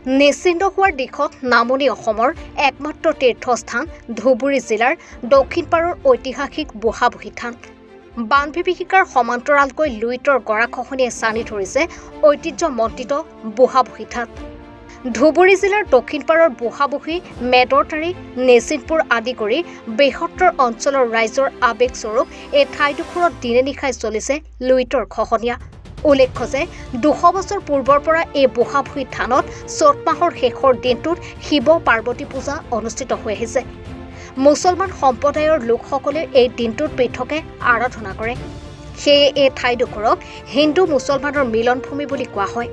নিশ্চিন্ত হোৱাৰ দিশত নামনি অসমৰ একমাত্ৰ তীৰ্থস্থান ধুবুৰী জিলাৰ দক্ষিণ পাৰৰ ঐতিহাসিক বুঢ়াবুঢ়ী থান। বান বিভীষিকাৰ সমান্তৰালকৈ লুইতৰ গৰাখহনীয়ে চানি ধৰিছে ঐতিহ্যমণ্ডিত বুঢ়াবুঢ়ী থান। ধুবুৰী জিলাৰ দক্ষিণ পাৰৰ বুঢ়াবুঢ়ী, মেদৰতাৰী, নিশ্চিন্তপুৰ আদি কৰি বৃহত্তৰ অঞ্চলৰ ৰাইজৰ আৱেগস্বৰূপ এই ঠাইডোখৰত দিনে নিশাই চলিছে লুইতৰ খহনীয়া। উল্লেখ্য যে 200 বছৰ পূৰ্বৰ পৰা এই বুঢ়াবুঢ়ী থানত চ'ত মাহৰ শেষৰ দিনটোত শিৱ পাৰ্বতী পূজা অনুষ্ঠিত হৈ আহিছে। মুছলমান সম্প্ৰদায়ৰ লোকসকলে এই দিনটোত পৃথকে আৰাধনা কৰে। সেয়ে এই ঠাইডোখৰক হিন্দু মুছলমানৰ মিলনভূমি বুলি কোৱা হয়।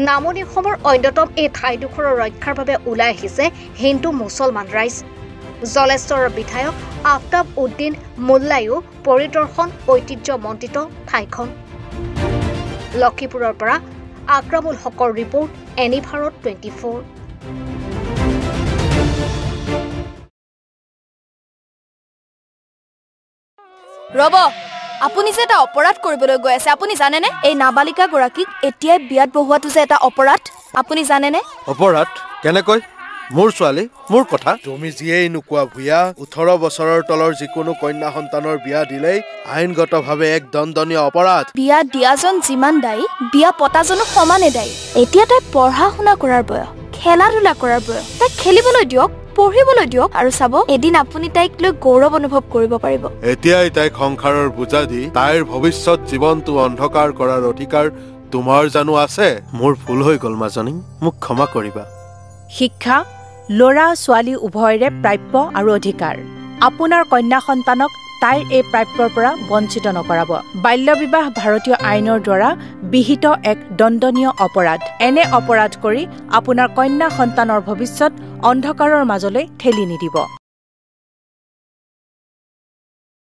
নামনি অসমৰ অন্যতম এই ঠাইডোখৰৰ ৰক্ষাৰ বাবে ওলাই আহিছে হিন্দু মুছলমান ৰাইজ। জলেশ্বৰৰ বিধায়ক আফতাব উদ্দিন মোল্লায়ো পৰিদৰ্শন ঐতিহ্যমণ্ডিত ঠাইখন। লক্ষীপুৰৰ পৰা আক্ৰামুল হকৰ ৰিপৰ্ট, এনি ভাৰত 24। ৰব, আপুনি যে এটা অপৰাধ কৰিবলৈ গৈ আছে, আপুনি জানেনে? এই নাবালিকা গৰাকীক এতিয়াই বিয়াত বহোৱাটো যে এটা অপৰাধ, আপুনি জানেনে? অপৰাধ কেনেকৈ? মোৰ ছোৱালী, মোৰ কথা। তুমি যিয়েই নোকোৱা ভূঞা, 18 বছৰৰ তলৰ যিকোনো কন্যা সন্তানৰ বিয়া দিলেই আইনগতভাৱে এক দণ্ডনীয় অপৰাধ। বিয়া দিয়াজন যিমান দায়ী, বিয়া পতাজনো সমানে দায়ী। এতিয়া তাই পঢ়া শুনা কৰাৰ বয়স, খেলা ধূলা কৰাৰ বয়স। তাইক খেলিবলৈ দিয়ক, পঢ়িবলৈ দিয়ক, আৰু চাব এদিন আপুনি তাইক লৈ গৌৰৱ অনুভৱ কৰিব পাৰিব। এতিয়াই তাইক সংসাৰৰ বোজা দি তাইৰ ভৱিষ্যত জীৱনটো অন্ধকাৰ কৰাৰ অধিকাৰ তোমাৰ জানো আছে? মোৰ ভুল হৈ গ'ল মাজনী, মোক ক্ষমা কৰিবা। শিক্ষা ল'ৰা ছোৱালী উভয়ৰে প্ৰাপ্য আৰু অধিকাৰ। আপোনাৰ কন্যা সন্তানক তাইৰ এই প্ৰাপ্যৰ পৰা বঞ্চিত নকৰাব। বাল্য বিবাহ ভাৰতীয় আইনৰ দ্বাৰা বিহিত এক দণ্ডনীয় অপৰাধ। এনে অপৰাধ কৰি আপোনাৰ কন্যা সন্তানৰ ভৱিষ্যত অন্ধকাৰৰ মাজলৈ ঠেলি নিদিব।